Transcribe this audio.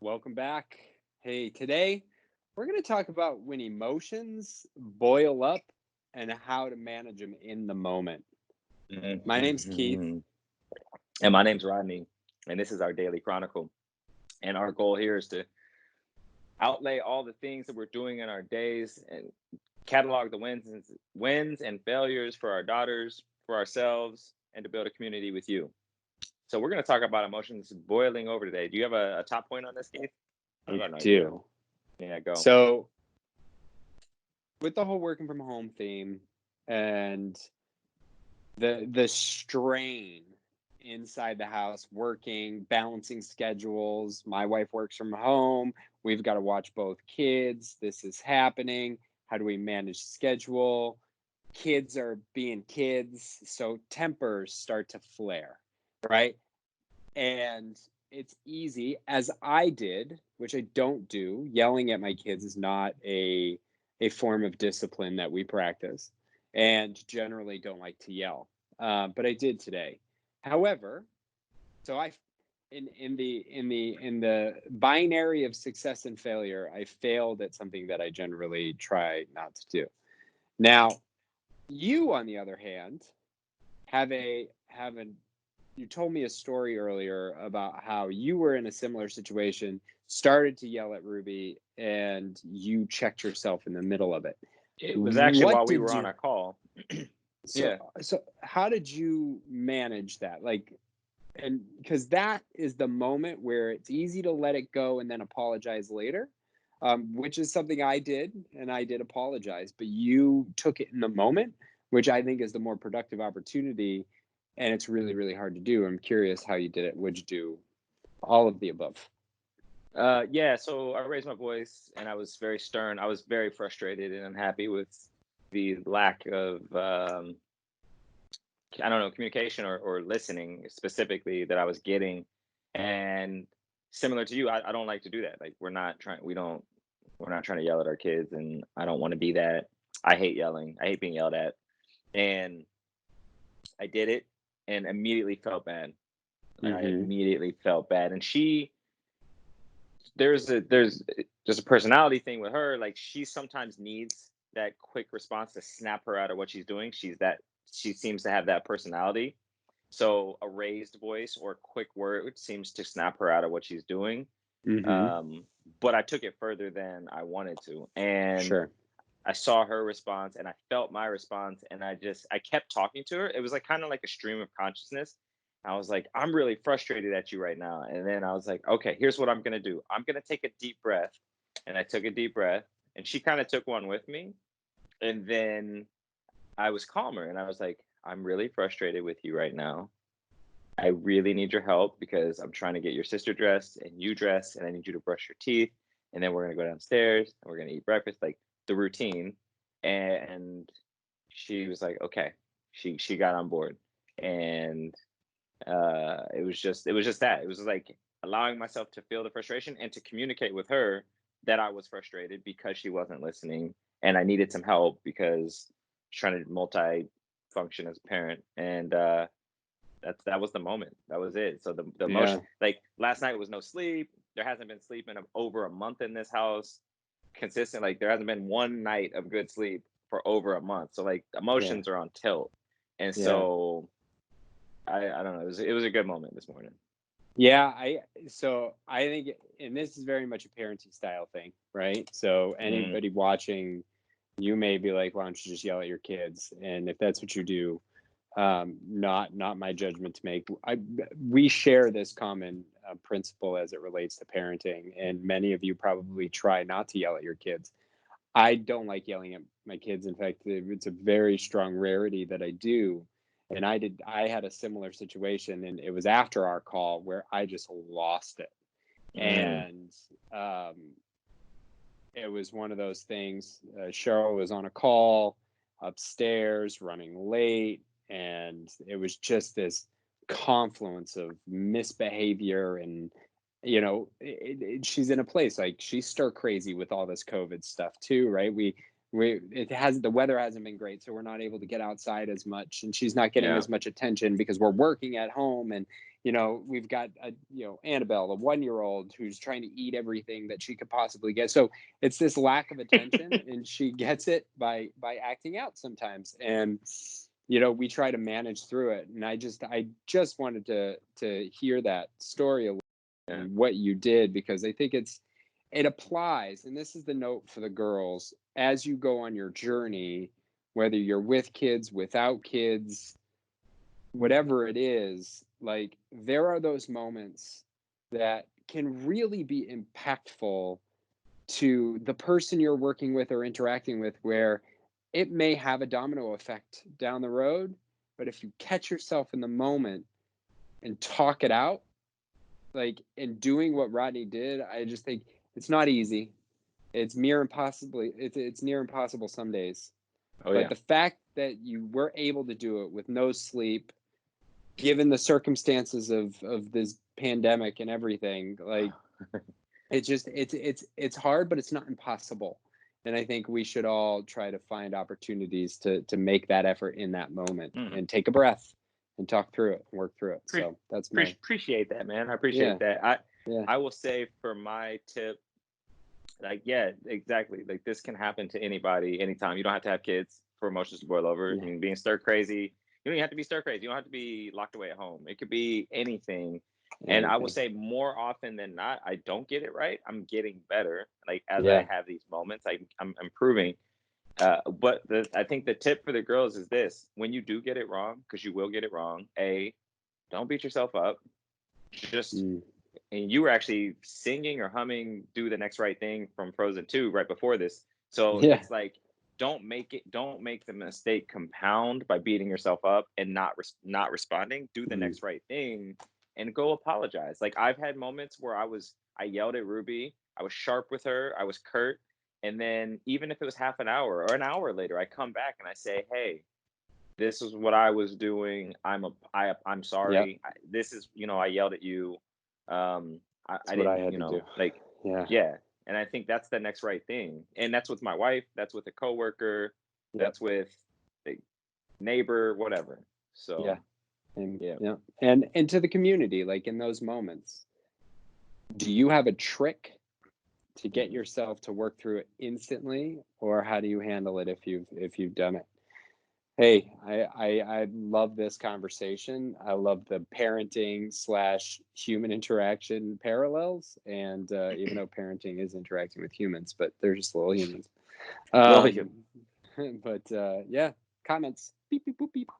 Welcome back. Hey, today we're going to talk about when emotions boil up and how to manage them in the moment. My name's Keith. Mhm. And my name's Rodney, and this is our daily chronicle. And our goal here is to outlay all the things that we're doing in our days and catalog the wins and failures for our daughters, for ourselves, and to build a community with you. So we're going to talk about emotions boiling over today. Do you have a top point on this, Keith? I've I got an idea. do. Yeah, go. So, with the whole working from home theme and the strain inside the house, working, balancing schedules, my wife works from home. We've got to watch both kids. This is happening. How do we manage schedule? Kids are being kids, so tempers start to flare, right? And it's easy, as I did, which I don't do. Yelling at my kids is not a form of discipline that we practice, and generally don't like to yell. But I did today. However, so I in the binary of success and failure, I failed at something that I generally try not to do. Now, you, on the other hand, have an you told me a story earlier about how you were in a similar situation, started to yell at Ruby, and you checked yourself in the middle of it. It was actually What while we did were on you our call. so Yeah. so how did you manage that? Like, and because that is the moment where it's easy to let it go and then apologize later, which is something I did, and I did apologize, but you took it in the moment, which I think is the more productive opportunity, and it's really, really hard to do. I'm curious how you did it. Would you do all of the above? Yeah, so I raised my voice and I was very stern. I was very frustrated and unhappy with the lack of, I don't know, communication or listening specifically that I was getting. And similar to you, I don't like to do that. Like we're not trying to yell at our kids, and I don't want to be that. I hate yelling. I hate being yelled at. And I did it and immediately felt bad. Like I Mm-hmm. immediately felt bad. And there's just a personality thing with her. Like she sometimes needs that quick response to snap her out of what she's doing. She seems to have that personality. So a raised voice or a quick word seems to snap her out of what she's doing. Mm-hmm. Um, but I took it further than I wanted to, and Sure. I saw her response, and I felt my response, and I kept talking to her. It was like kind of like a stream of consciousness. I was like, I'm really frustrated at you right now. And then I was like, okay, here's what I'm gonna do. I'm gonna take a deep breath. And I took a deep breath, and she kind of took one with me. And then I was calmer, and I was like, I'm really frustrated with you right now. I really need your help because I'm trying to get your sister dressed and you dressed, and I need you to brush your teeth. And then we're gonna go downstairs and we're gonna eat breakfast, like the routine. And she was like, okay. She got on board, and it was just that. It was like allowing myself to feel the frustration and to communicate with her that I was frustrated because she wasn't listening, and I needed some help because I was trying to multi function as a parent. And that was the moment. That was it. So the Yeah. emotion, like last night was no sleep. There hasn't been sleep in over a month in this house. Consistent, like there hasn't been one night of good sleep for over a month. So like Yeah. emotions are on tilt. And Yeah. so I don't know. It was a good moment this morning. Yeah, I think, and this is very much a parenting style thing, right? So Mm, anybody watching, you may be like, why don't you just yell at your kids? And if that's what you do, not my judgment to make. We share this common principle as it relates to parenting, and many of you probably try not to yell at your kids. I don't like yelling at my kids. In fact, it's a very strong rarity that I do. And I had a similar situation, and it was after our call where I just lost it. mm, And um, it was one of those things. Cheryl was on a call upstairs, running late, and it was just this confluence of misbehavior. And she's in a place like she's stir crazy with all this COVID stuff too, right? We it has the weather hasn't been great, so we're not able to get outside as much, and she's not getting yeah. as much attention because we're working at home. And we've got Annabelle, a 1-year-old who's trying to eat everything that she could possibly get. So it's this lack of attention, and she gets it by acting out sometimes. And we try to manage through it. And I just wanted to hear that story a little, Yeah. and what you did, because I think it applies. And this is the note for the girls as you go on your journey, whether you're with kids, without kids, whatever it is. Like, there are those moments that can really be impactful to the person you're working with or interacting with, where it may have a domino effect down the road. But if you catch yourself in the moment and talk it out, like in doing what Rodney did, I just think it's not easy. It's near impossible some days. Oh But yeah. the fact that you were able to do it with no sleep, given the circumstances of this pandemic and everything, like, it's hard, but it's not impossible. And I think we should all try to find opportunities to make that effort in that moment, Mm. and take a breath and talk through it and work through it. Pre- So that's my appreciate that, man. I yeah, appreciate that. I yeah, I will say for my tip, like, yeah, exactly. Like, this can happen to anybody, anytime. You don't have to have kids for emotions to boil over. I yeah, mean, being stir crazy. You don't even have to be stir crazy. You don't have to be locked away at home. It could be anything. And I will anything. say more often than not, I don't get it right. I'm getting better. Like, as I Yeah, have these moments, I'm improving. But I think the tip for the girls is this: when you do get it wrong, because you will get it wrong, don't beat yourself up. Just mm, and you were actually singing or humming "Do the Next Right Thing" from Frozen 2 right before this. So yeah, it's like, don't make the mistake compound by beating yourself up and not responding. Do the mm, next right thing and go apologize. Like, I've had moments where I yelled at Ruby, I was sharp with her, I was curt, and then even if it was half an hour or an hour later, I come back and I say, "Hey, this is what I was doing. I'm yep. sorry. This is, I yelled at you. I That's what I didn't, had to do. like, Yeah, yeah." And I think that's the next right thing. And that's with my wife. That's with a coworker. yep, That's with a neighbor, whatever. yeah, So and yeah. yeah, and to the community, like in those moments, do you have a trick to get Mhm. yourself to work through it instantly, or how do you handle it if you've done it? Hey, I love this conversation. I love the parenting slash human interaction parallels, and even though parenting is interacting with humans, but they're just little humans. Well, yeah. Um, but yeah, comments. Beep beep boop beep.